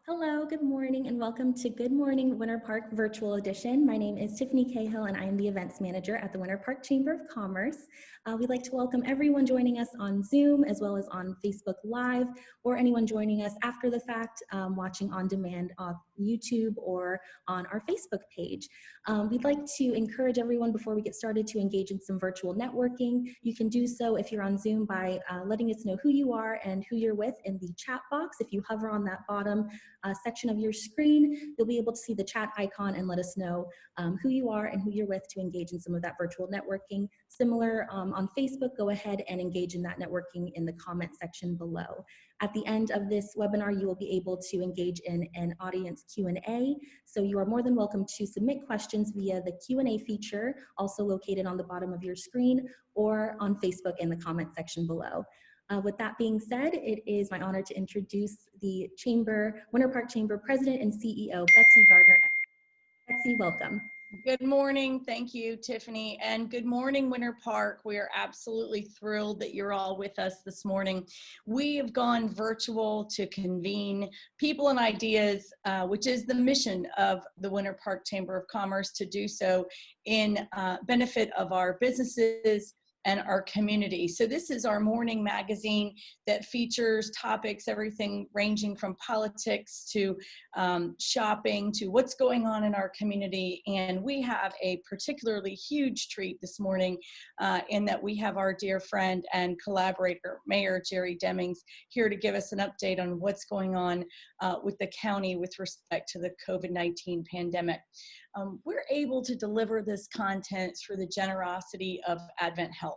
Hello, good morning, and welcome to Good Morning Winter Park Virtual Edition. My name is Tiffany Cahill, and I am the events manager at the Winter Park Chamber of Commerce. We'd like to welcome everyone joining us on Zoom, as well as on Facebook Live, or anyone joining us after the fact, watching on demand on YouTube or on our Facebook page. We'd like to encourage everyone before we get started to engage in some virtual networking. You can do so if you're on Zoom by letting us know who you are and who you're with in the chat box. If you hover on that bottom section of your screen, you'll be able to see the chat icon and let us know who you are and who you're with to engage in some of that virtual networking. Similar on Facebook, go ahead and engage in that networking in the comment section below. At the end of this webinar, you will be able to engage in an audience Q&A. So you are more than welcome to submit questions via the Q&A feature, also located on the bottom of your screen, or on Facebook in the comment section below. With that being said, it is my honor to introduce the Winter Park Chamber President and CEO, Betsy Gardner. Betsy, welcome. Good morning. Thank you, Tiffany. And good morning, Winter Park. We are absolutely thrilled that you're all with us this morning. We have gone virtual to convene people and ideas, which is the mission of the Winter Park Chamber of Commerce, to do so in benefit of our businesses and our community. So this is our morning magazine that features topics, everything ranging from politics to shopping to what's going on in our community. And we have a particularly huge treat this morning in that we have our dear friend and collaborator, Mayor Jerry Demings, here to give us an update on what's going on with the county with respect to the COVID-19 pandemic. We're able to deliver this content through the generosity of AdventHealth.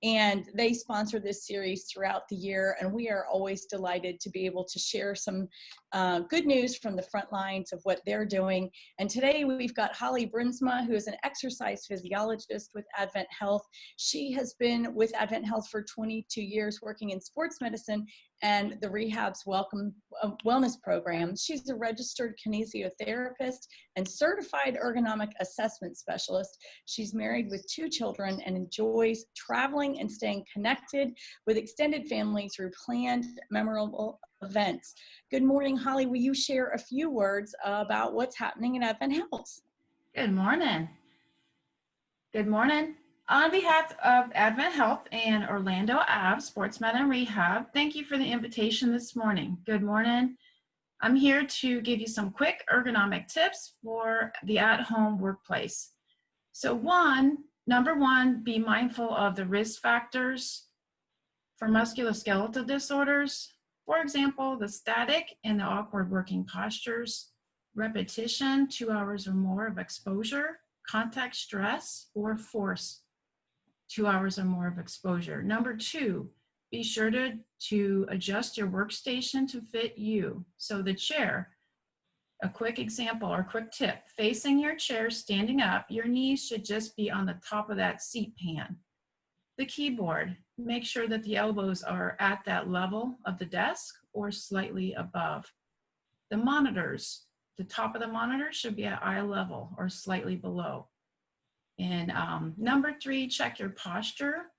And they sponsor this series throughout the year, and we are always delighted to be able to share some good news from the front lines of what they're doing. And today we've got Holly Brunsma, who is an exercise physiologist with AdventHealth. She has been with AdventHealth for 22 years working in sports medicine and the Rehab's Wellness Program. She's a registered kinesiotherapist and certified ergonomic assessment specialist. She's married with 2 children and enjoys traveling and staying connected with extended family through planned, memorable events. Good morning, Holly. Will you share a few words about what's happening in AdventHealth? Good morning. Good morning. On behalf of AdventHealth and Orlando Ave Sports Med and Rehab, thank you for the invitation this morning. Good morning. I'm here to give you some quick ergonomic tips for the at-home workplace. So number one, be mindful of the risk factors for musculoskeletal disorders. For example, the static and the awkward working postures, repetition, 2 hours or more of exposure, contact stress or force, 2 hours or more of exposure. Number 2, be sure to adjust your workstation to fit you. So the chair, a quick example or quick tip, facing your chair, standing up, your knees should just be on the top of that seat pan. The keyboard, make sure that the elbows are at that level of the desk or slightly above. The monitors, the top of the monitor should be at eye level or slightly below. And number 3, check your posture.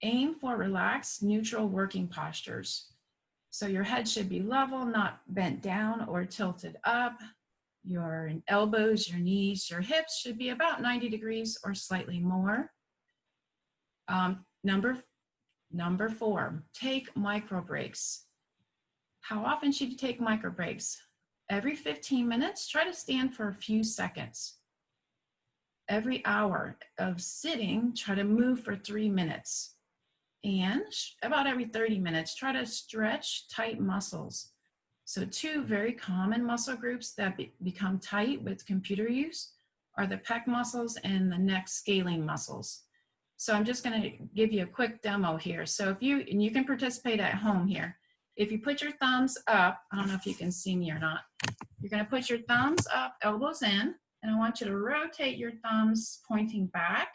Aim for relaxed, neutral working postures. So your head should be level, not bent down or tilted up. Your elbows, your knees, your hips should be about 90 degrees or slightly more. Number 4, take micro breaks. How often should you take micro breaks? Every 15 minutes, try to stand for a few seconds. Every hour of sitting, try to move for 3 minutes. And about every 30 minutes, try to stretch tight muscles. So 2 very common muscle groups that become tight with computer use are the pec muscles and the neck scaling muscles. So I'm just going to give you a quick demo here. So and you can participate at home here. If you put your thumbs up, I don't know if you can see me or not. You're going to put your thumbs up, elbows in, and I want you to rotate your thumbs pointing back,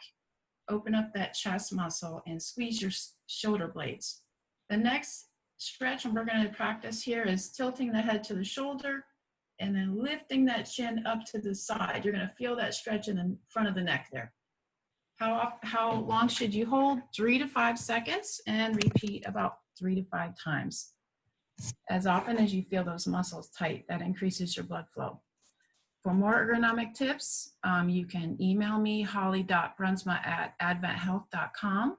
open up that chest muscle, and squeeze your shoulder blades. The next stretch, and we're going to practice here, is tilting the head to the shoulder and then lifting that chin up to the side. You're going to feel that stretch in the front of the neck there. How long should you hold? 3 to 5 seconds, and repeat about 3 to 5 times. As often as you feel those muscles tight, that increases your blood flow. For more ergonomic tips, you can email me, holly.brunsma@adventhealth.com.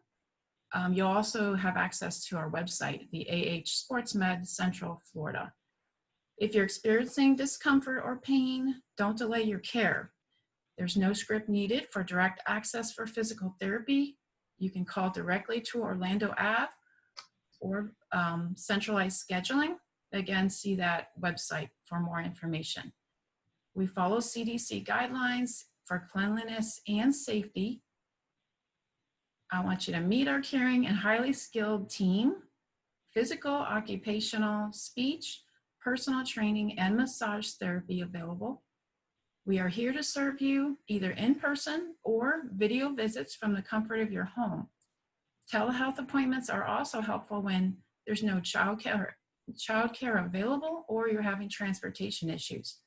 You'll also have access to our website, the AH Sports Med Central Florida. If you're experiencing discomfort or pain, don't delay your care. There's no script needed for direct access for physical therapy. You can call directly to Orlando Ave or centralized scheduling. Again, see that website for more information. We follow CDC guidelines for cleanliness and safety. I want you to meet our caring and highly skilled team, physical, occupational, speech, personal training, and massage therapy available. We are here to serve you either in person or video visits from the comfort of your home. Telehealth appointments are also helpful when there's no childcare available or you're having transportation issues.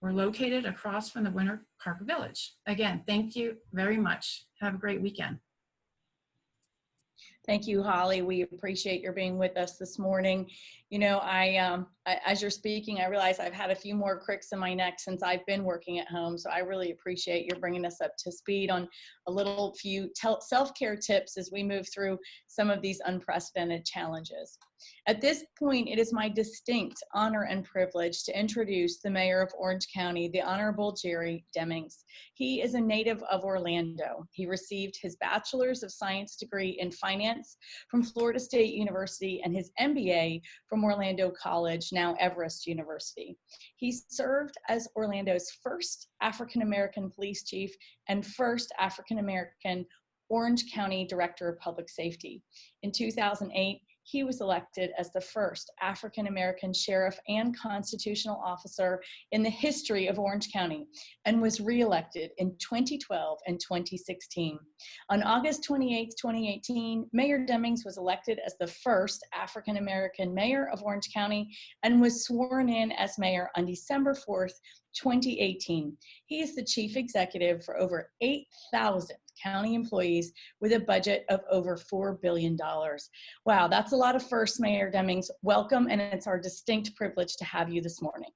We're located across from the Winter Park Village. Again, thank you very much. Have a great weekend. Thank you, Holly. We appreciate your being with us this morning. You know, as you're speaking, I realize I've had a few more cricks in my neck since I've been working at home. So I really appreciate your bringing us up to speed on a few self-care tips as we move through some of these unprecedented challenges. At this point, it is my distinct honor and privilege to introduce the Mayor of Orange County, the Honorable Jerry Demings. He is a native of Orlando. He received his Bachelor's of Science degree in Finance from Florida State University and his MBA from Orlando College, now Everest University. He served as Orlando's first African-American police chief and first African-American Orange County Director of Public Safety. In 2008, he was elected as the first African-American sheriff and constitutional officer in the history of Orange County and was reelected in 2012 and 2016. On August 28, 2018, Mayor Demings was elected as the first African-American mayor of Orange County and was sworn in as mayor on December 4th, 2018. He is the chief executive for over 8,000 county employees with a budget of over $4 billion. Wow, that's a lot of firsts, Mayor Demings. Welcome, and it's our distinct privilege to have you this morning.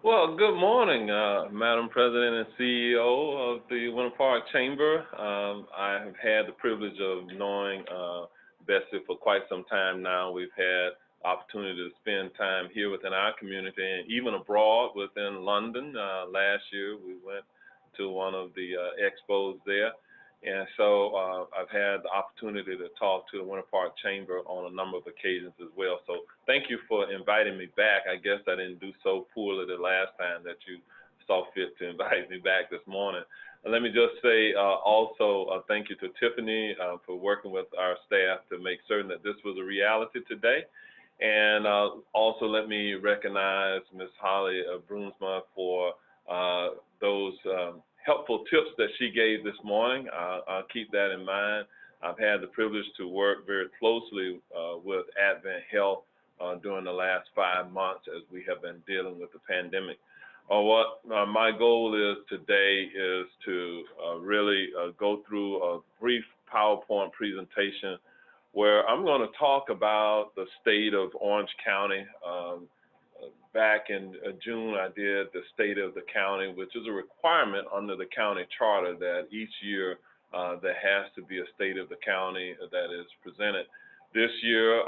Well, good morning, Madam President and CEO of the Winter Park Chamber. I have had the privilege of knowing Betsy for quite some time now. We've had opportunity to spend time here within our community and even abroad within London. Last year, we went to one of the expos there. And so I've had the opportunity to talk to the Winter Park Chamber on a number of occasions as well. So thank you for inviting me back. I guess I didn't do so poorly the last time that you saw fit to invite me back this morning. Let me just say also thank you to Tiffany for working with our staff to make certain that this was a reality today. And also let me recognize Ms. Holly Brunsma for those helpful tips that she gave this morning. I'll keep that in mind. I've had the privilege to work very closely with AdventHealth during the last 5 months as we have been dealing with the pandemic. What my goal is today is to really go through a brief PowerPoint presentation where I'm going to talk about the state of Orange County. Back in June, I did the state of the county, which is a requirement under the county charter that each year there has to be a state of the county that is presented. This year,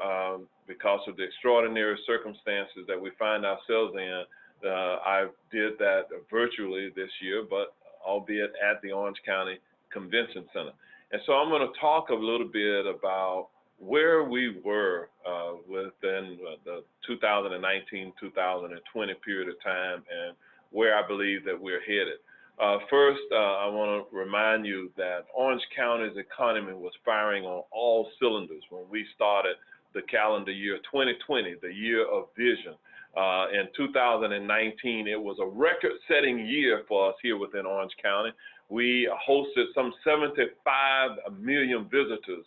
because of the extraordinary circumstances that we find ourselves in, I did that virtually this year, but albeit at the Orange County Convention Center. And so I'm going to talk a little bit about where we were within the 2019-2020 period of time and where I believe that we're headed. First, I want to remind you that Orange County's economy was firing on all cylinders when we started the calendar year 2020, the year of vision. In 2019, it was a record-setting year for us here within Orange County. We hosted some 75 million visitors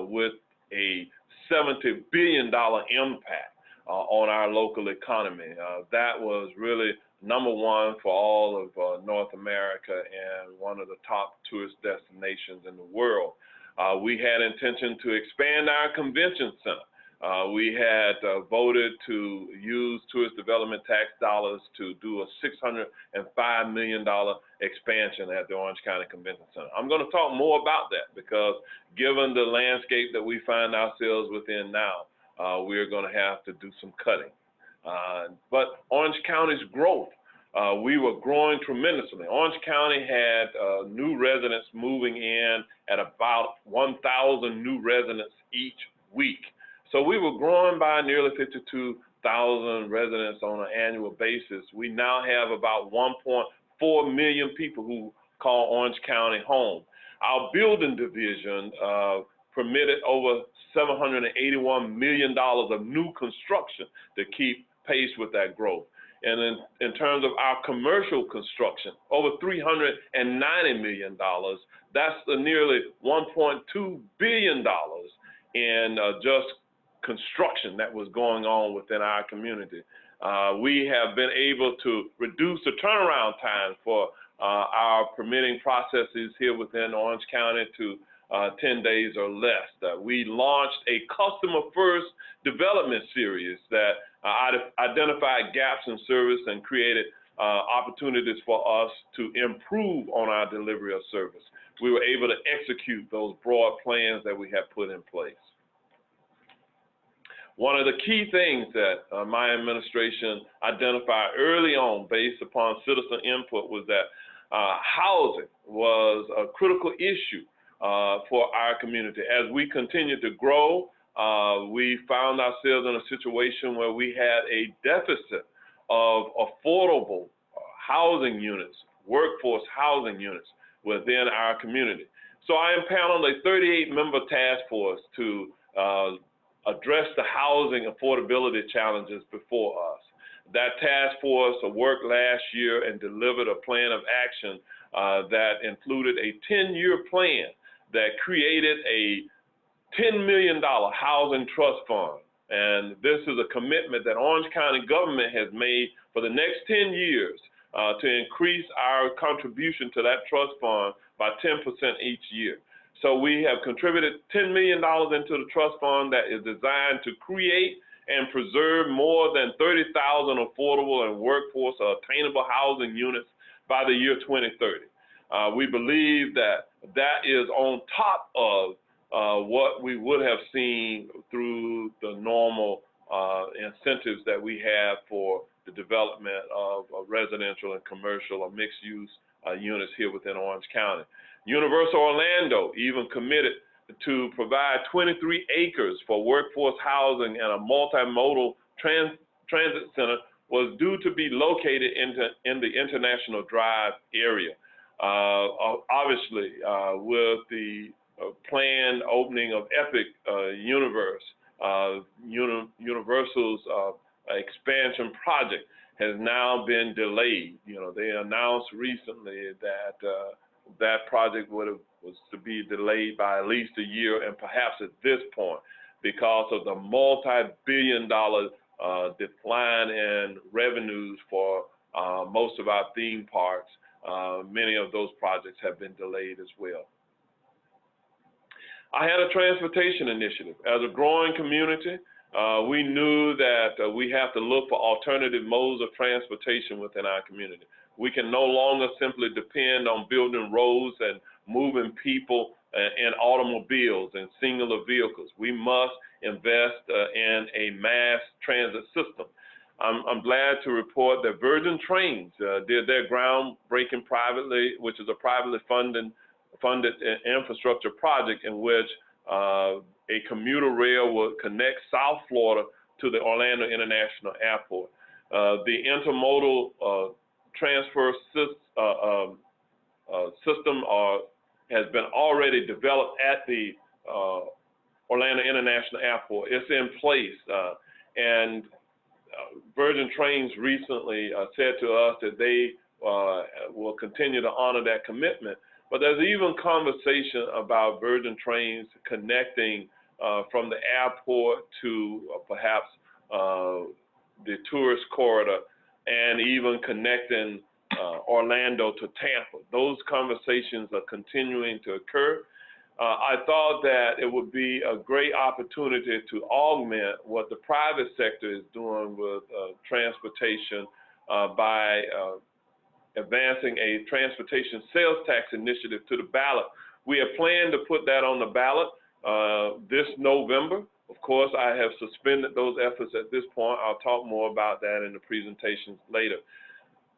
with a $70 billion impact on our local economy. That was really number one for all of North America and one of the top tourist destinations in the world. We had intention to expand our convention center. We had voted to use tourist development tax dollars to do a $605 million expansion at the Orange County Convention Center. I'm going to talk more about that because given the landscape that we find ourselves within now, we're going to have to do some cutting. But Orange County's growth, we were growing tremendously. Orange County had new residents moving in at about 1,000 new residents each week. So we were growing by nearly 52,000 residents on an annual basis. We now have about 1.4 million people who call Orange County home. Our building division permitted over $781 million of new construction to keep pace with that growth. And in terms of our commercial construction, over $390 million. That's nearly $1.2 billion in just construction that was going on within our community. We have been able to reduce the turnaround time for our permitting processes here within Orange County to 10 days or less. We launched a customer first development series that identified gaps in service and created opportunities for us to improve on our delivery of service. We were able to execute those broad plans that we had put in place. One of the key things that my administration identified early on based upon citizen input was that housing was a critical issue for our community. As we continued to grow, we found ourselves in a situation where we had a deficit of affordable housing units, workforce housing units within our community. So I impaneled a 38-member task force to address the housing affordability challenges before us. That task force worked last year and delivered a plan of action that included a 10-year plan that created a $10 million housing trust fund. And this is a commitment that Orange County government has made for the next 10 years to increase our contribution to that trust fund by 10% each year. So we have contributed $10 million into the trust fund that is designed to create and preserve more than 30,000 affordable and workforce or attainable housing units by the year 2030. We believe that that is on top of what we would have seen through the normal incentives that we have for the development of residential and commercial or mixed use units here within Orange County. Universal Orlando even committed to provide 23 acres for workforce housing and a multimodal transit center was due to be located in the International Drive area. Obviously, with the planned opening of Epic Universe, Universal's expansion project has now been delayed. You know, they announced recently that that project was to be delayed by at least a year, and perhaps at this point, because of the multi-billion-dollar decline in revenues for most of our theme parks. Many of those projects have been delayed as well. I had a transportation initiative. As a growing community, we knew that we have to look for alternative modes of transportation within our community. We can no longer simply depend on building roads and moving people in automobiles and singular vehicles. We must invest in a mass transit system. I'm glad to report that Virgin Trains did their groundbreaking privately, which is a privately funded infrastructure project in which a commuter rail will connect South Florida to the Orlando International Airport. The intermodal transfer system has been already developed at the Orlando International Airport. It's in place, and Virgin Trains recently said to us that they will continue to honor that commitment. But there's even conversation about Virgin Trains connecting from the airport to perhaps the tourist corridor, and even connecting Orlando to Tampa. Those conversations are continuing to occur. I thought that it would be a great opportunity to augment what the private sector is doing with transportation by advancing a transportation sales tax initiative to the ballot. We have planned to put that on the ballot this November. Of course, I have suspended those efforts at this point. I'll talk more about that in the presentations later.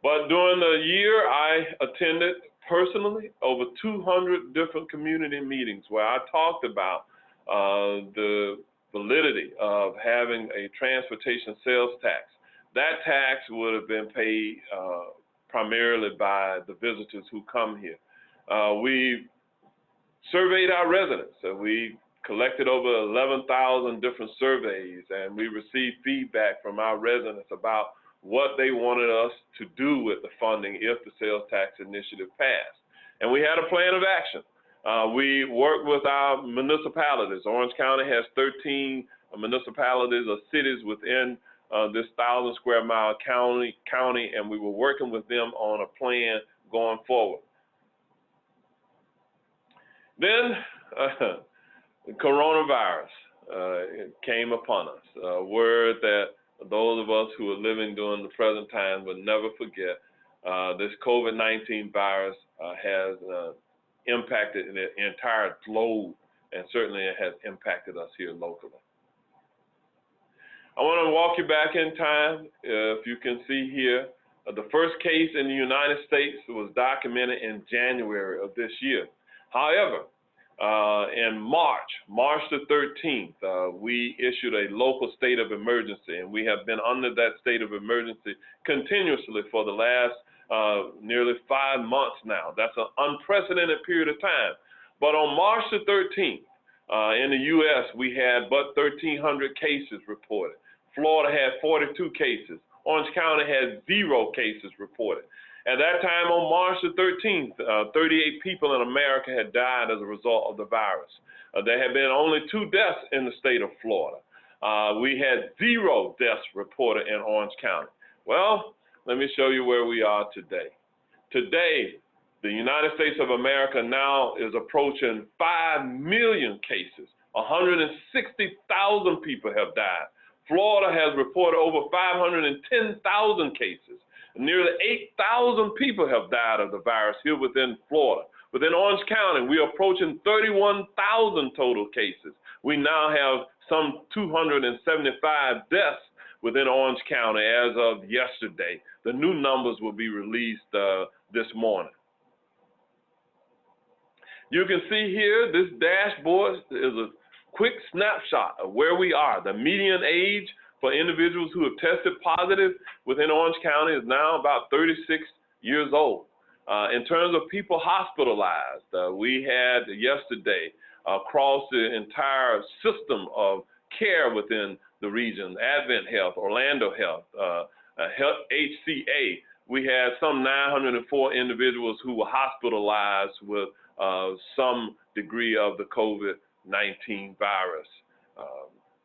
But during the year, I attended personally over 200 different community meetings where I talked about the validity of having a transportation sales tax. That tax would have been paid primarily by the visitors who come here. We surveyed our residents. We collected over 11,000 different surveys, and we received feedback from our residents about what they wanted us to do with the funding if the sales tax initiative passed. And we had a plan of action. We worked with our municipalities. Orange County has 13 municipalities or cities within this 1,000 square mile county, and we were working with them on a plan going forward. Then coronavirus came upon us, a word that those of us who are living during the present time will never forget. This COVID-19 virus has impacted the entire globe, and certainly it has impacted us here locally. I want to walk you back in time. If you can see here, the first case in the United States was documented in January of this year. However, in March the 13th, we issued a local state of emergency, and we have been under that state of emergency continuously for the last nearly 5 months now. That's an unprecedented period of time. But on March the 13th, in the U.S., we had but 1,300 cases reported. Florida had 42 cases. Orange County had 0 cases reported. At that time, on March the 13th, 38 people in America had died as a result of the virus. There had been only 2 deaths in the state of Florida. We had 0 deaths reported in Orange County. Well, let me show you where we are today. Today, the United States of America now is approaching 5 million cases. 160,000 people have died. Florida has reported over 510,000 cases. Nearly 8,000 people have died of the virus here within Florida. Within Orange County, we are approaching 31,000 total cases. We now have some 275 deaths within Orange County as of yesterday. The new numbers will be released this morning. You can see here, this dashboard is a quick snapshot of where we are. The median age for individuals who have tested positive within Orange County is now about 36 years old. In terms of people hospitalized, we had yesterday across the entire system of care within the region, AdventHealth, Orlando Health, HCA, we had some 904 individuals who were hospitalized with some degree of the COVID-19 virus.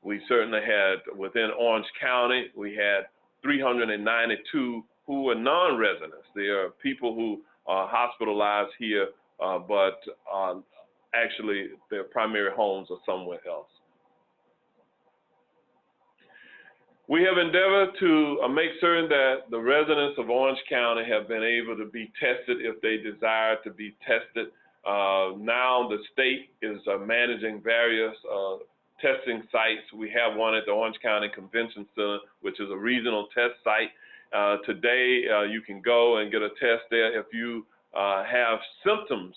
We certainly had, within Orange County, we had 392 who were non-residents. They are people who are hospitalized here, but actually their primary homes are somewhere else. We have endeavored to make certain that the residents of Orange County have been able to be tested if they desire to be tested. Now the state is managing various testing sites. We have one at the Orange County Convention Center, which is a regional test site. Today, you can go and get a test there. If you have symptoms,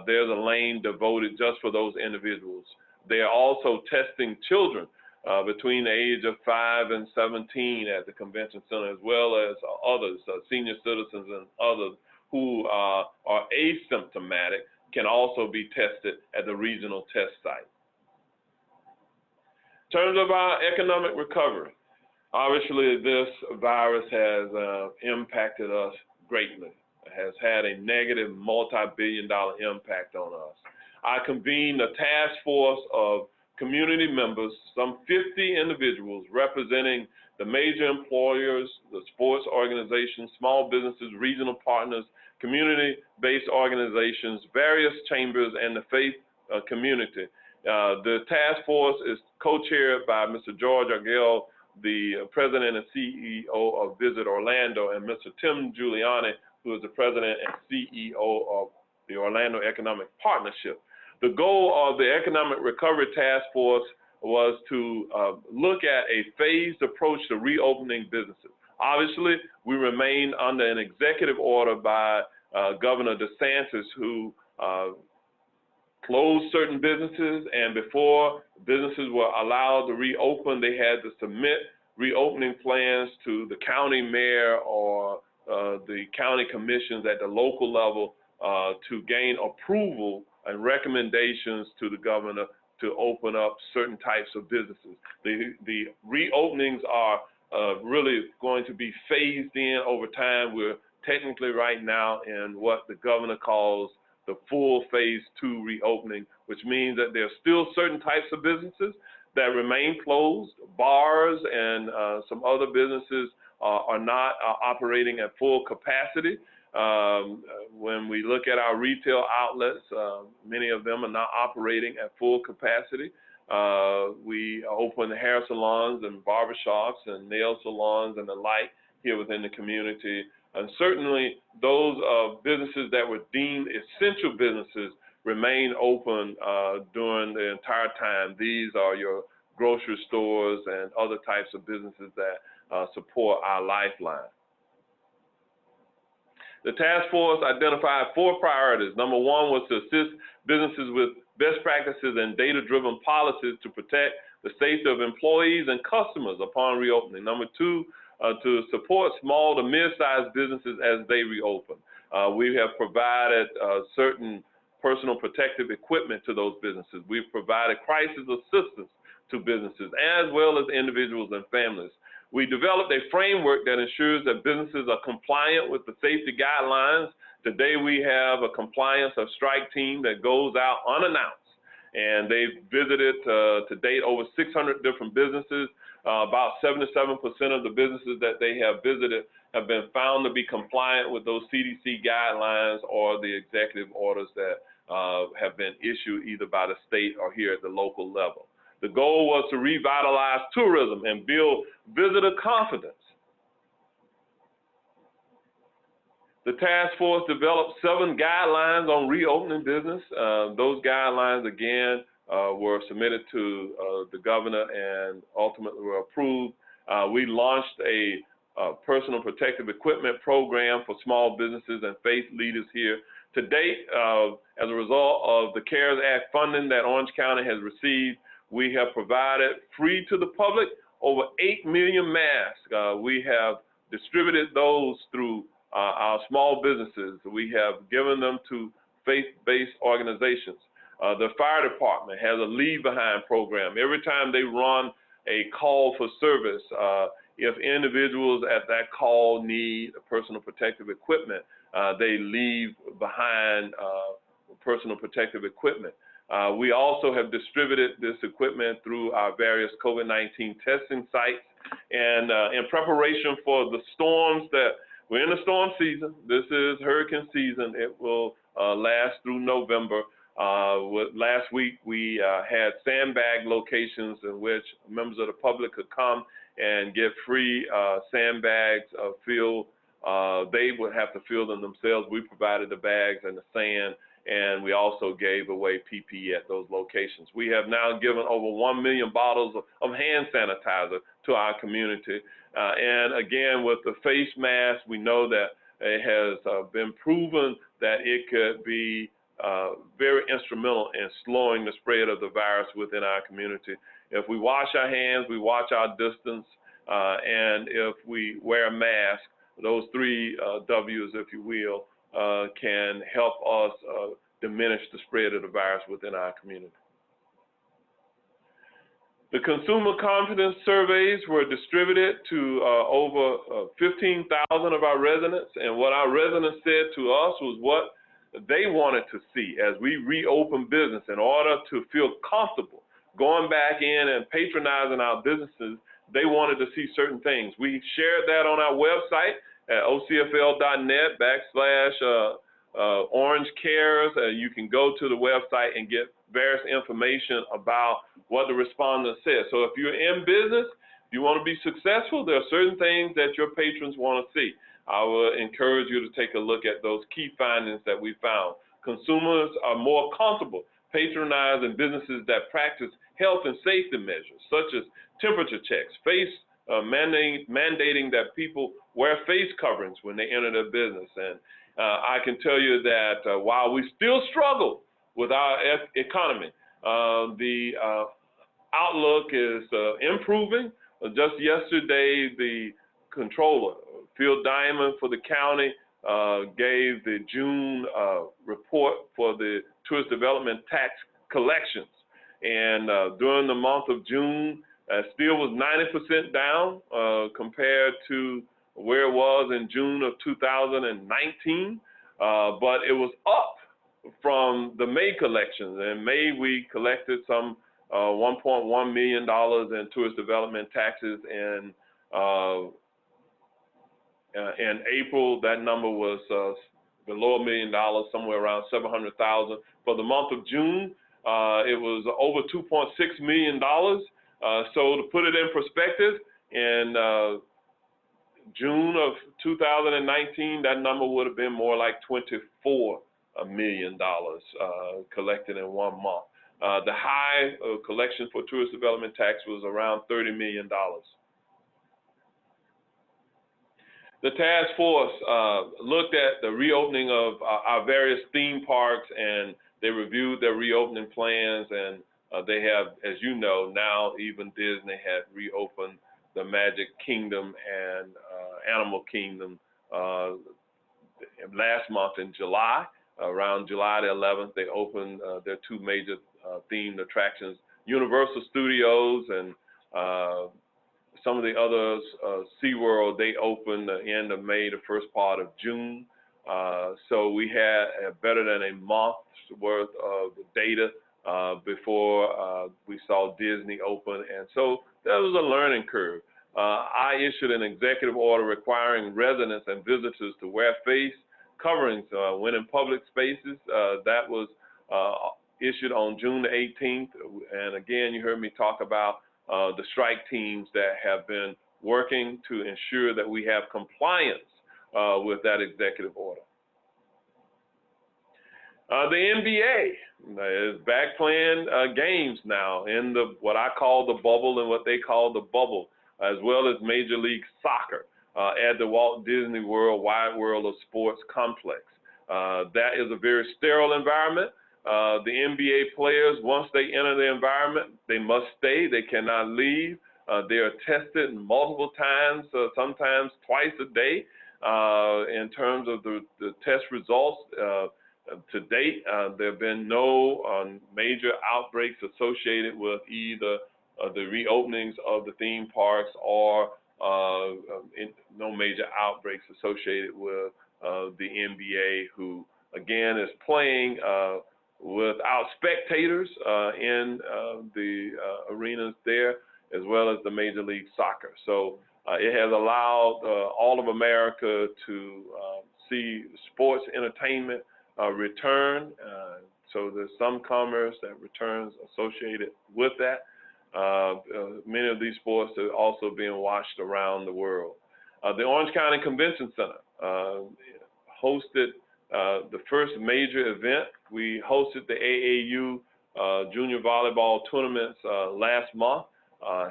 there's a lane devoted just for those individuals. They are also testing children between the age of 5 and 17 at the Convention Center, as well as others, senior citizens and others who are asymptomatic can also be tested at the regional test site. In terms of our economic recovery, obviously this virus has impacted us greatly. It has had a negative multi-billion-dollar impact on us. I convened a task force of community members, some 50 individuals representing the major employers, the sports organizations, small businesses, regional partners, community-based organizations, various chambers, and the faith community. The task force is co-chaired by Mr. George Argel, the president and CEO of Visit Orlando, and Mr. Tim Giuliani, who is the president and CEO of the Orlando Economic Partnership. The goal of the Economic Recovery Task Force was to look at a phased approach to reopening businesses. Obviously, we remain under an executive order by Governor DeSantis, who closed certain businesses, and before businesses were allowed to reopen, they had to submit reopening plans to the county mayor or the county commissions at the local level to gain approval and recommendations to the governor to open up certain types of businesses. The reopenings are really going to be phased in over time. We're technically right now in what the governor calls the full phase 2 reopening, which means that there are still certain types of businesses that remain closed. Bars and some other businesses are not operating at full capacity. When we look at our retail outlets, many of them are not operating at full capacity. We open hair salons and barbershops and nail salons and the like here within the community. And certainly those businesses that were deemed essential businesses remain open during the entire time. These are your grocery stores and other types of businesses that support our lifeline. The task force identified 4 priorities. Number 1 was to assist businesses with best practices and data-driven policies to protect the safety of employees and customers upon reopening. Number 2, to support small to mid-sized businesses as they reopen. We have provided certain personal protective equipment to those businesses. We've provided crisis assistance to businesses as well as individuals and families. We developed a framework that ensures that businesses are compliant with the safety guidelines. Today we have a compliance or strike team that goes out unannounced, and they've visited to date over 600 different businesses. About 77% of the businesses that they have visited have been found to be compliant with those CDC guidelines or the executive orders that have been issued either by the state or here at the local level. The goal was to revitalize tourism and build visitor confidence. The task force developed 7 guidelines on reopening business. Those guidelines, again, were submitted to the governor and ultimately were approved. We launched a personal protective equipment program for small businesses and faith leaders here. To date, as a result of the CARES Act funding that Orange County has received, we have provided free to the public over 8 million masks. We have distributed those through our small businesses. We have given them to faith-based organizations. The fire department has a leave behind program. Every time they run a call for service, if individuals at that call need personal protective equipment, they leave behind personal protective equipment. We also have distributed this equipment through our various COVID-19 testing sites. And in preparation for the storms that we're in the storm season, this is hurricane season. It will last through November. Last week, we had sandbag locations in which members of the public could come and get free sandbags filled. They would have to fill them themselves. We provided the bags and the sand, and we also gave away PPE at those locations. We have now given over 1 million bottles of hand sanitizer to our community. And again, with the face mask, we know that it has been proven that it could be very instrumental in slowing the spread of the virus within our community. If we wash our hands, we watch our distance, and if we wear a mask, those 3 W's, if you will, can help us diminish the spread of the virus within our community. The consumer confidence surveys were distributed to over 15,000 of our residents, and what our residents said to us was what they wanted to see as we reopen business in order to feel comfortable going back in and patronizing our businesses. They wanted to see certain things. We shared that on our website at ocfl.net/Orange Cares. You can go to the website and get various information about what the respondent said. So if you're in business, you want to be successful, there are certain things that your patrons want to see. I will encourage you to take a look at those key findings that we found. Consumers are more comfortable patronizing businesses that practice health and safety measures, such as temperature checks, mandating that people wear face coverings when they enter their business. And I can tell you that while we still struggle with our economy, the outlook is improving. Just yesterday, the controller, Phil Diamond for the county, gave the June report for the tourist development tax collections. And during the month of June, still was 90% down compared to where it was in June of 2019, but it was up from the May collections. In May, we collected some $1.1 million in tourist development taxes. In April, that number was below $1 million, somewhere around $700,000. For the month of June, it was over $2.6 million. So to put it in perspective, in June of 2019, that number would have been more like $24 million collected in 1 month. The high collection for tourist development tax was around $30 million. The task force looked at the reopening of our various theme parks, and they reviewed their reopening plans, and they have, as you know, now even Disney had reopened the Magic Kingdom and Animal Kingdom last month in July. Around July the 11th, they opened their 2 major themed attractions, Universal Studios and some of the others, SeaWorld, they opened the end of May, the first part of June. So we had better than a month's worth of data before we saw Disney open. And so there was a learning curve. I issued an executive order requiring residents and visitors to wear face coverings when in public spaces. That was issued on June the 18th. And again, you heard me talk about the strike teams that have been working to ensure that we have compliance with that executive order. The NBA is back playing games now in what I call the bubble and what they call the bubble, as well as Major League Soccer at the Walt Disney World Wide World of Sports complex. That is a very sterile environment. The NBA players, once they enter the environment, they must stay. They cannot leave. They are tested multiple times, sometimes twice a day, in terms of the test results. To date, there have been no major outbreaks associated with either the reopenings of the theme parks or no major outbreaks associated with the NBA, who, again, is playing without spectators in the arenas there, as well as the Major League Soccer. So it has allowed all of America to see sports entertainment return. So there's some commerce that returns associated with that. Many of these sports are also being watched around the world. The Orange County Convention Center hosted the first major event. We hosted the AAU junior volleyball tournaments last month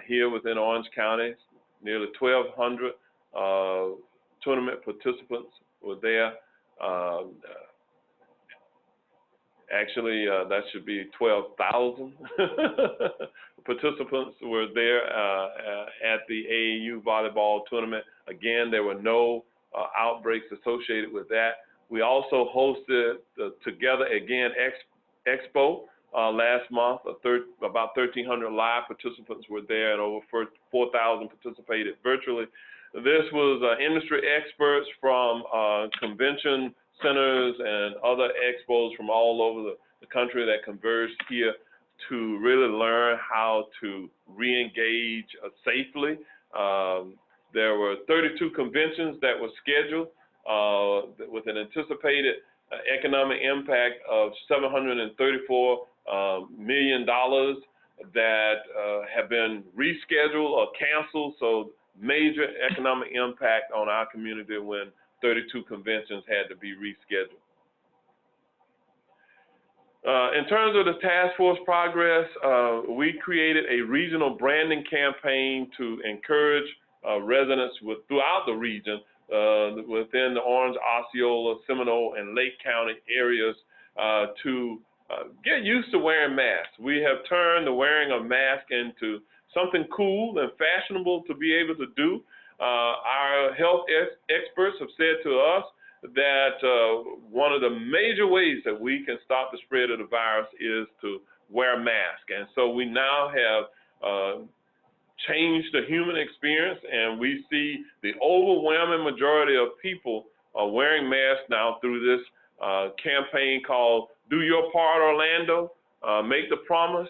here within Orange County. Nearly 1,200 tournament participants were there. Actually, that should be 12,000 participants were there at the AAU volleyball tournament. Again, there were no outbreaks associated with that. We also hosted the Together Again Expo last month. About 1,300 live participants were there, and over 4,000 participated virtually. This was industry experts from convention centers and other expos from all over the country that converged here to really learn how to re-engage safely. There were 32 conventions that were scheduled with an anticipated economic impact of $734 million that have been rescheduled or canceled. So major economic impact on our community when 32 conventions had to be rescheduled. In terms of the task force progress, we created a regional branding campaign to encourage residents throughout the region within the Orange, Osceola, Seminole, and Lake County areas to get used to wearing masks. We have turned the wearing of masks into something cool and fashionable to be able to do. Our health experts have said to us that one of the major ways that we can stop the spread of the virus is to wear a mask. And so we now have changed the human experience, and we see the overwhelming majority of people are wearing masks now through this campaign called Do Your Part Orlando, Make the Promise.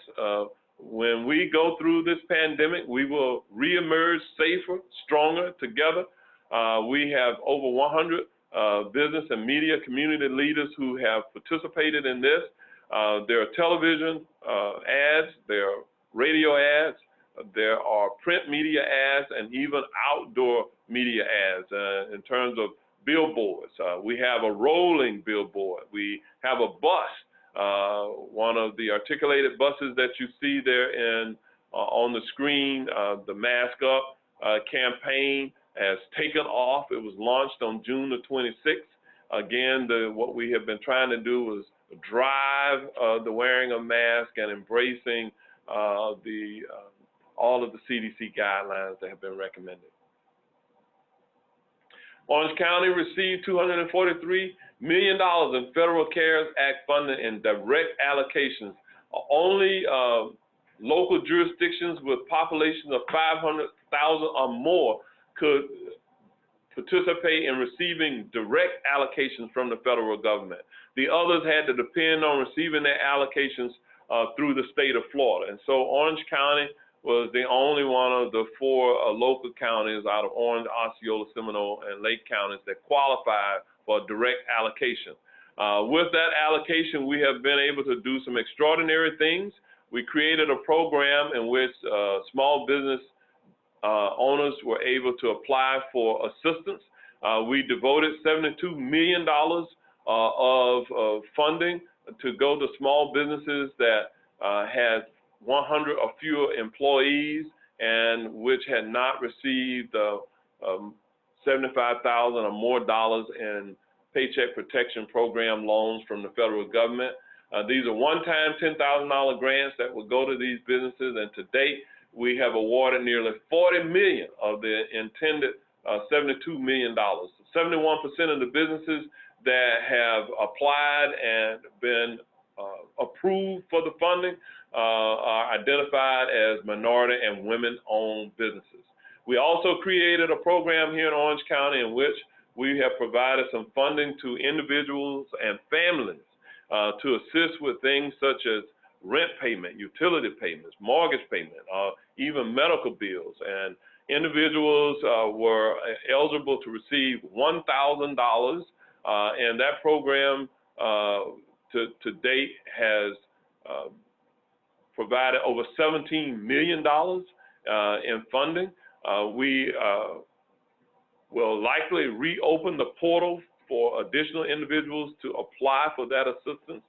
When we go through this pandemic, we will reemerge safer, stronger together. We have over 100 business and media community leaders who have participated in this. There are television ads, there are radio ads, there are print media ads, and even outdoor media ads in terms of billboards. We have a rolling billboard. We have a bus, one of the articulated buses that you see there on the screen. The Mask Up campaign has taken off. It was launched on June the 26th. Again, what we have been trying to do is drive the wearing of masks and embracing all of the CDC guidelines that have been recommended. Orange County received $243 million in Federal CARES Act funding and direct allocations. Only local jurisdictions with populations of 500,000 or more could participate in receiving direct allocations from the federal government. The others had to depend on receiving their allocations through the state of Florida. And so Orange County was the only one of the 4 local counties out of Orange, Osceola, Seminole, and Lake counties that qualified for direct allocation. With that allocation, we have been able to do some extraordinary things. We created a program in which small business owners were able to apply for assistance. We devoted $72 million of funding to go to small businesses that had 100 or fewer employees and which had not received $75,000 or more dollars in Paycheck Protection Program loans from the federal government. These are one-time $10,000 grants that will go to these businesses, and to date, we have awarded nearly $40 million of the intended $72 million. 71% of the businesses that have applied and been approved for the funding are identified as minority and women-owned businesses. We also created a program here in Orange County in which we have provided some funding to individuals and families to assist with things such as rent payment, utility payments, mortgage payment, even medical bills. And individuals were eligible to receive $1,000, and that program to date has provided over $17 million in funding. We will likely reopen the portal for additional individuals to apply for that assistance.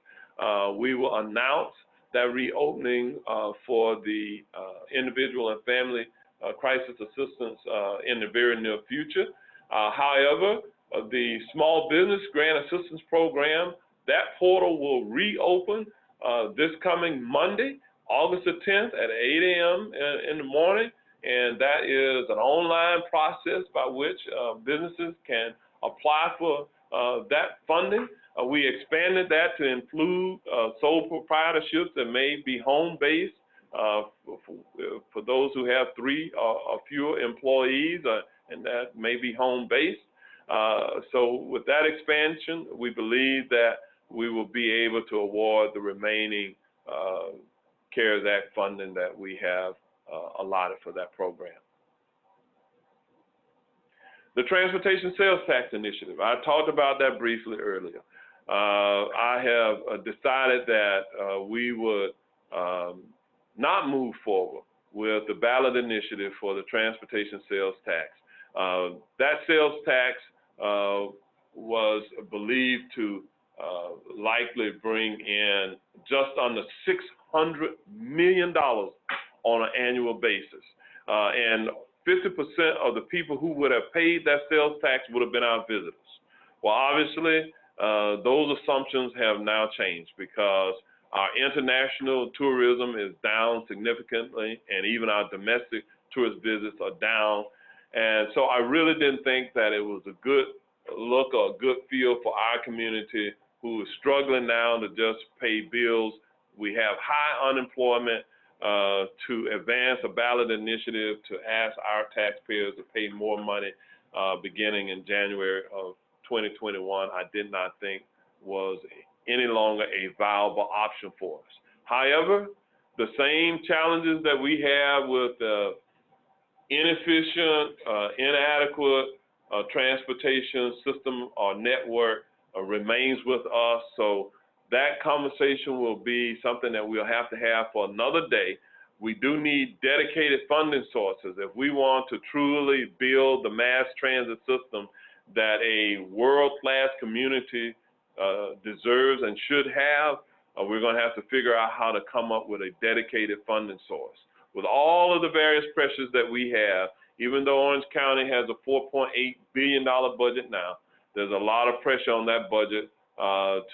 We will announce that reopening for the individual and family crisis assistance in the very near future. However, the Small Business Grant Assistance Program, that portal will reopen this coming Monday, August the 10th at 8 a.m. in the morning. And that is an online process by which businesses can apply for that funding. We expanded that to include sole proprietorships that may be home-based for those who have 3 or fewer employees, and that may be home-based. So with that expansion, we believe that we will be able to award the remaining CARES Act funding that we have allotted for that program. The Transportation Sales Tax Initiative, I talked about that briefly earlier. I have decided that we would not move forward with the ballot initiative for the transportation sales tax. That sales tax was believed to likely bring in just under $600 million on an annual basis. And 50% of the people who would have paid that sales tax would have been our visitors. Well, obviously, those assumptions have now changed because our international tourism is down significantly, and even our domestic tourist visits are down. And so I really didn't think that it was a good look or a good feel for our community who is struggling now to just pay bills. We have high unemployment. To advance a ballot initiative to ask our taxpayers to pay more money beginning in January of 2021, I did not think was any longer a viable option for us. However, the same challenges that we have with inefficient, inadequate transportation system or network remains with us. So that conversation will be something that we'll have to have for another day. We do need dedicated funding sources if we want to truly build the mass transit system that a world-class community deserves and should have. We're going to have to figure out how to come up with a dedicated funding source. With all of the various pressures that we have, even though Orange County has a $4.8 billion budget now, there's a lot of pressure on that budget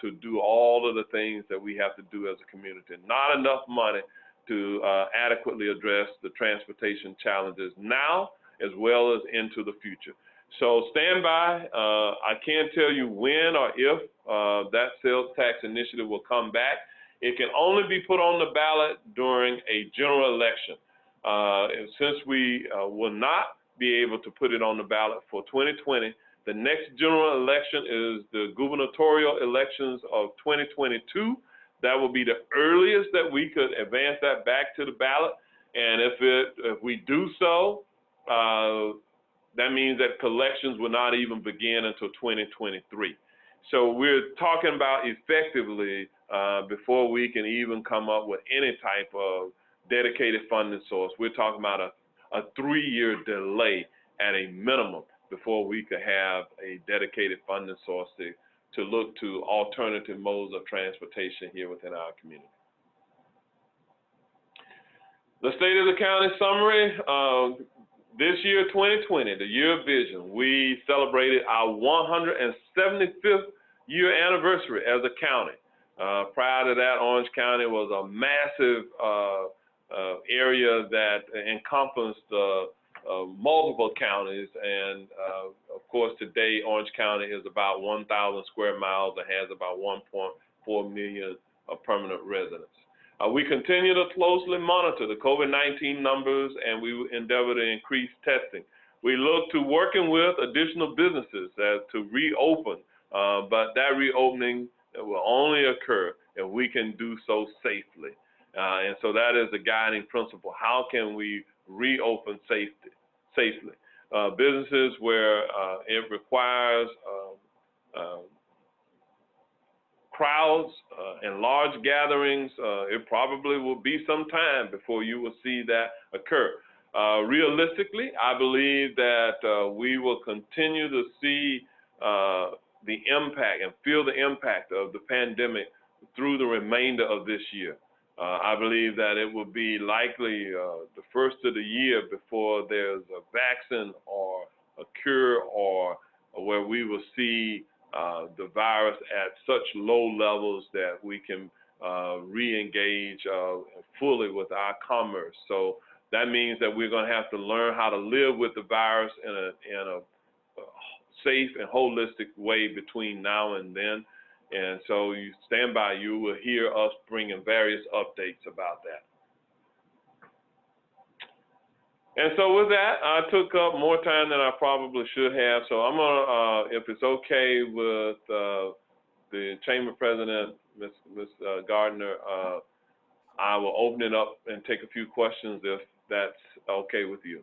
to do all of the things that we have to do as a community. Not enough money to adequately address the transportation challenges now as well as into the future. So stand by. I can't tell you when or if that sales tax initiative will come back. It can only be put on the ballot during a general election. And since we will not be able to put it on the ballot for 2020, the next general election is the gubernatorial elections of 2022. That will be the earliest that we could advance that back to the ballot. And if we do so, that means that collections will not even begin until 2023. So we're talking about effectively before we can even come up with any type of dedicated funding source. We're talking about a 3-year delay at a minimum before we could have a dedicated funding source to look to alternative modes of transportation here within our community. The State of the County summary, this year, 2020, the year of vision, we celebrated our 175th year anniversary as a county. Prior to that, Orange County was a massive area that encompassed multiple counties, and of course today Orange County is about 1,000 square miles and has about 1.4 million permanent residents. We continue to closely monitor the COVID-19 numbers, and we endeavor to increase testing. We look to working with additional businesses to reopen, but that reopening will only occur if we can do so safely. And so that is the guiding principle. How can we reopen safely? Businesses where it requires crowds and large gatherings, it probably will be some time before you will see that occur. Realistically, I believe that we will continue to see the impact and feel the impact of the pandemic through the remainder of this year. I believe that it will be likely the first of the year before there's a vaccine or a cure, or where we will see the virus at such low levels that we can re-engage fully with our commerce. So that means that we're going to have to learn how to live with the virus in a safe and holistic way between now and then. And so you stand by, you will hear us bringing various updates about that. And so with that, I took up more time than I probably should have. So I'm going to, if it's okay with the Chamber President, Ms. Gardner, I will open it up and take a few questions if that's okay with you.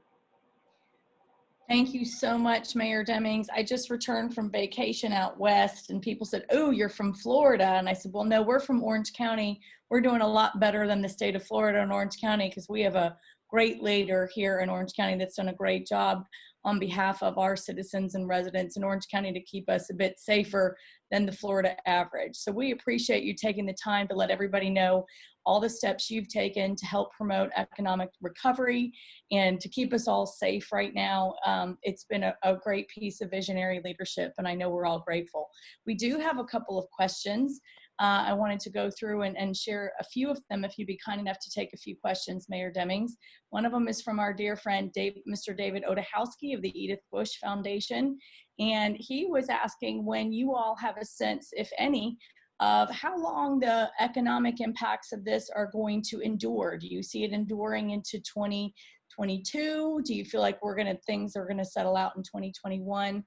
Thank you so much, Mayor Demings. I just returned from vacation out west and people said, oh, you're from Florida. And I said, well, no, we're from Orange County. We're doing a lot better than the state of Florida and Orange County because we have a great leader here in Orange County that's done a great job on behalf of our citizens and residents in Orange County to keep us a bit safer than the Florida average. So we appreciate you taking the time to let everybody know all the steps you've taken to help promote economic recovery and to keep us all safe right now. It's been a great piece of visionary leadership, and I know we're all grateful. We do have a couple of questions. I wanted to go through and share a few of them if you'd be kind enough to take a few questions, Mayor Demings. One of them is from our dear friend, Mr. David Odahowski of the Edith Bush Foundation. And he was asking when you all have a sense, if any, of how long the economic impacts of this are going to endure. Do you see it enduring into 2022? Do you feel like things are gonna settle out in 2021?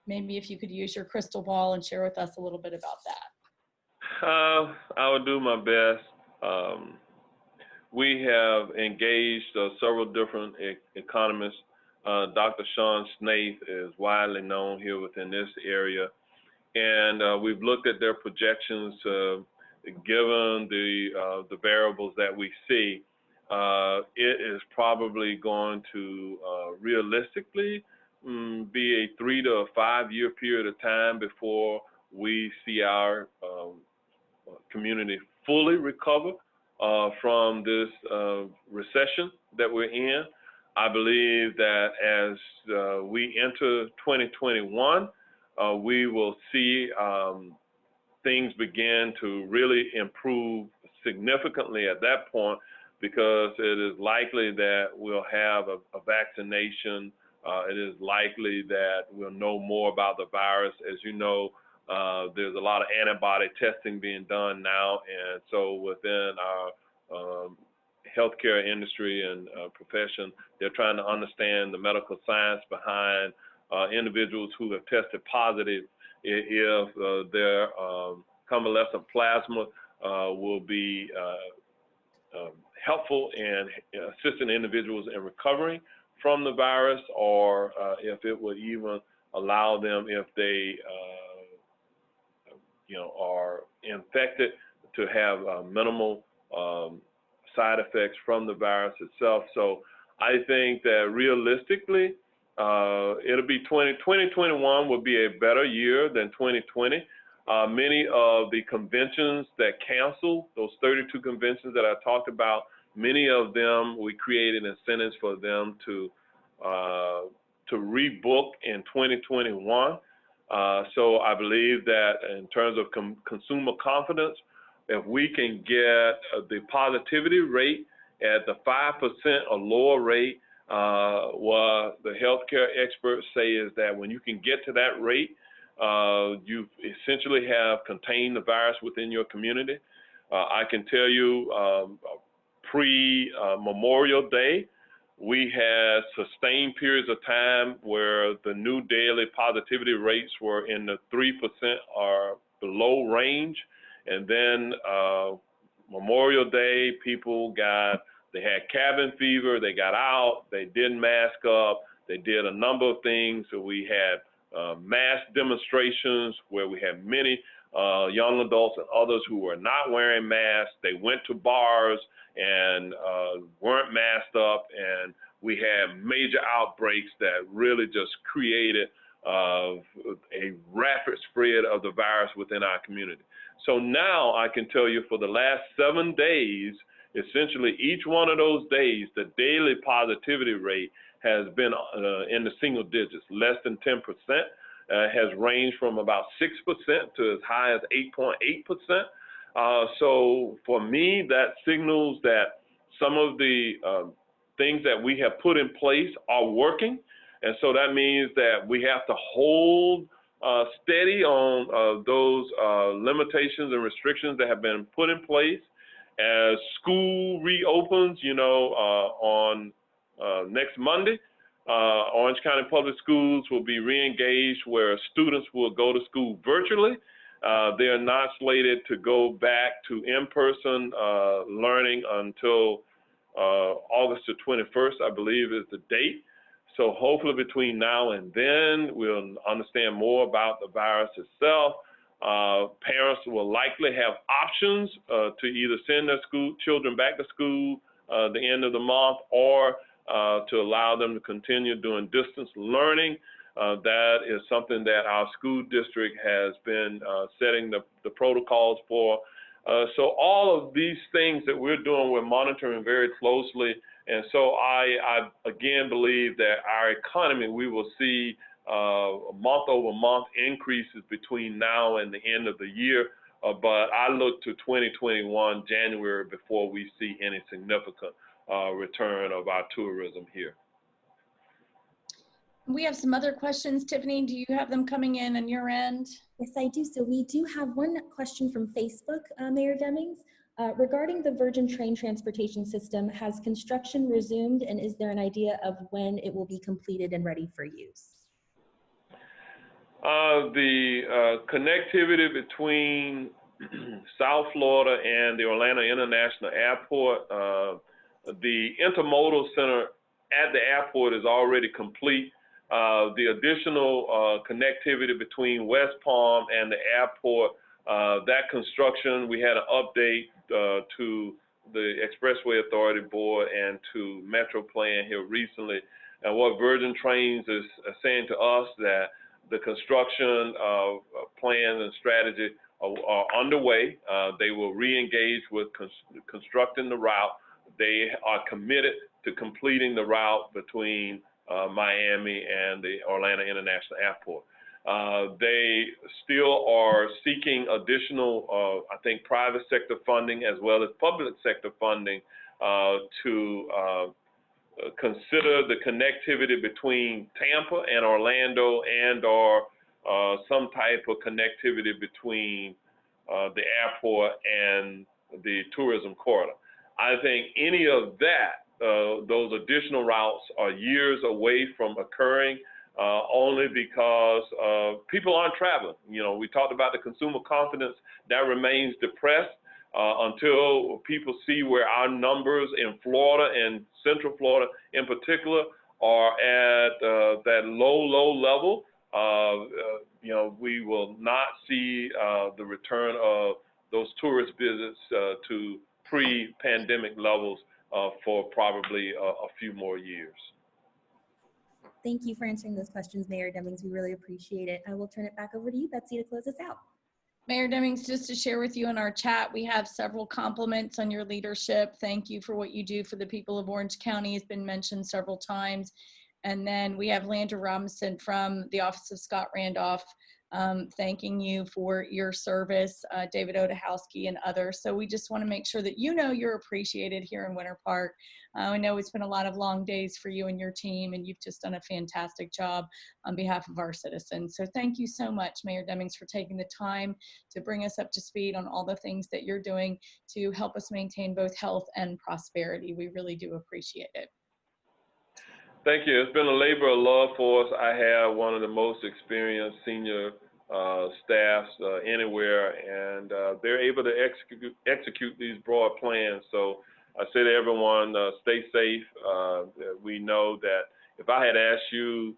Maybe if you could use your crystal ball and share with us a little bit about that. I will do my best. We have engaged several different economists. Dr. Sean Snaith is widely known here within this area. And we've looked at their projections, given the variables that we see. It is probably going to realistically be a 3 to 5 year period of time before we see our community fully recover from this recession that we're in. I believe that as we enter 2021, we will see things begin to really improve significantly at that point, because it is likely that we'll have a vaccination. It is likely that we'll know more about the virus. As you know, there's a lot of antibody testing being done now, and so within our healthcare industry and profession, they're trying to understand the medical science behind individuals who have tested positive, if their convalescent plasma will be helpful in assisting individuals in recovering from the virus, or if it would even allow them, if they are infected, to have minimal side effects from the virus itself. So I think that realistically, it'll be 2021 will be a better year than 2020. Many of the conventions that canceled, those 32 conventions that I talked about, many of them, we created incentives for them to rebook in 2021. So I believe that in terms of consumer confidence, if we can get the positivity rate at the 5% or lower rate, what the healthcare experts say is that when you can get to that rate, you essentially have contained the virus within your community. I can tell you, pre-Memorial Day, we had sustained periods of time where the new daily positivity rates were in the 3% or below range. And then Memorial Day, they had cabin fever, they got out, they didn't mask up, they did a number of things. So we had mass demonstrations where we had many young adults and others who were not wearing masks. They went to bars and weren't masked up, and we had major outbreaks that really just created a rapid spread of the virus within our community. So now I can tell you, for the last 7 days, essentially each one of those days, the daily positivity rate has been in the single digits, less than 10%, has ranged from about 6% to as high as 8.8%. So for me, that signals that some of the things that we have put in place are working. And so that means that we have to hold steady on those limitations and restrictions that have been put in place. As school reopens, on next Monday, Orange County Public Schools will be re-engaged, where students will go to school virtually. They are not slated to go back to in-person learning until August the 21st, I believe, is the date. So hopefully between now and then, we'll understand more about the virus itself. Parents will likely have options to either send their children back to school the end of the month, or to allow them to continue doing distance learning. That is something that our school district has been setting the protocols for. So all of these things that we're doing, we're monitoring very closely. And so I again believe that our economy, we will see month-over-month increases between now and the end of the year. But I look to 2021, January, before we see any significant return of our tourism here. We have some other questions. Tiffany, do you have them coming in on your end? Yes, I do. So we do have one question from Facebook, Mayor Demings. Regarding the Virgin Train Transportation System, has construction resumed, and is there an idea of when it will be completed and ready for use? The connectivity between South Florida and the Orlando International Airport, the intermodal center at the airport is already complete. The additional connectivity between West Palm and the airport, that construction, we had an update to the Expressway Authority Board and to Metro Plan here recently. And what Virgin Trains is saying to us, that the construction plans and strategy are underway. They will re-engage with constructing the route. They are committed to completing the route between Miami and the Orlando International Airport. They still are seeking additional, I think, private sector funding as well as public sector funding to consider the connectivity between Tampa and Orlando, and or some type of connectivity between the airport and the tourism corridor. I think any of that, those additional routes are years away from occurring, only because people aren't traveling. You know, we talked about the consumer confidence that remains depressed until people see where our numbers in Florida and Central Florida in particular are at that low level. You know, we will not see the return of those tourist visits to pre-pandemic levels for probably a few more years. Thank you for answering those questions, Mayor Demings. We really appreciate it. I will turn it back over to you, Betsy, to close us out. Mayor Demings, just to share with you in our chat, we have several compliments on your leadership. Thank you for what you do for the people of Orange County. Has been mentioned several times. And then we have Landra Robinson from the Office of Scott Randolph thanking you for your service, David Odahowski and others. So we just want to make sure that you know you're appreciated here in Winter Park. I know it's been a lot of long days for you and your team, and you've just done a fantastic job on behalf of our citizens. So thank you so much, Mayor Demings, for taking the time to bring us up to speed on all the things that you're doing to help us maintain both health and prosperity. We really do appreciate it. Thank you. It's been a labor of love for us. I have one of the most experienced senior staffs anywhere, and they're able to execute these broad plans. So I say to everyone, stay safe. We know that if I had asked you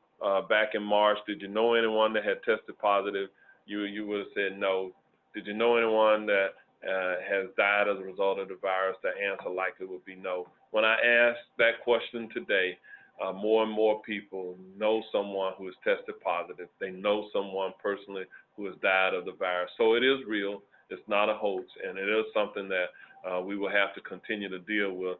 back in March, did you know anyone that had tested positive, you would have said no. Did you know anyone that has died as a result of the virus? The answer likely would be no. When I asked that question today, more and more people know someone who has tested positive. They know someone personally who has died of the virus. So it is real. It's not a hoax, and it is something that we will have to continue to deal with.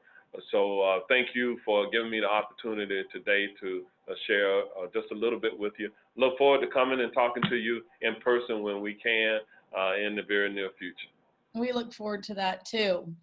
So thank you for giving me the opportunity today to share just a little bit with you. Look forward to coming and talking to you in person when we can in the very near future. We look forward to that too.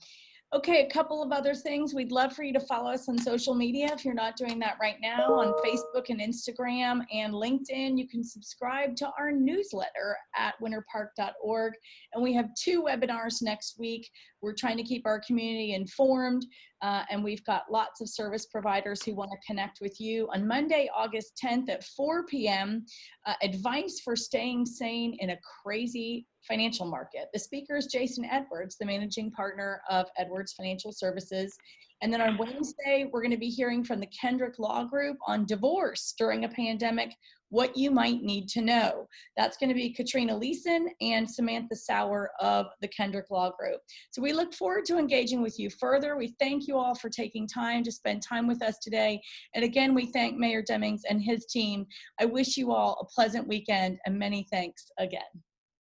Okay, a couple of other things. We'd love for you to follow us on social media if you're not doing that right now, on Facebook and Instagram and LinkedIn. You can subscribe to our newsletter at winterpark.org. And we have 2 webinars next week. We're trying to keep our community informed, and we've got lots of service providers who want to connect with you. On Monday, August 10th at 4 p.m., advice for staying sane in a crazy financial market. The speaker is Jason Edwards, the managing partner of Edwards Financial Services. And then on Wednesday, we're going to be hearing from the Kendrick Law Group on divorce during a pandemic, what you might need to know. That's going to be Katrina Leeson and Samantha Sauer of the Kendrick Law Group. So we look forward to engaging with you further. We thank you all for taking time to spend time with us today. And again, we thank Mayor Demings and his team. I wish you all a pleasant weekend and many thanks again.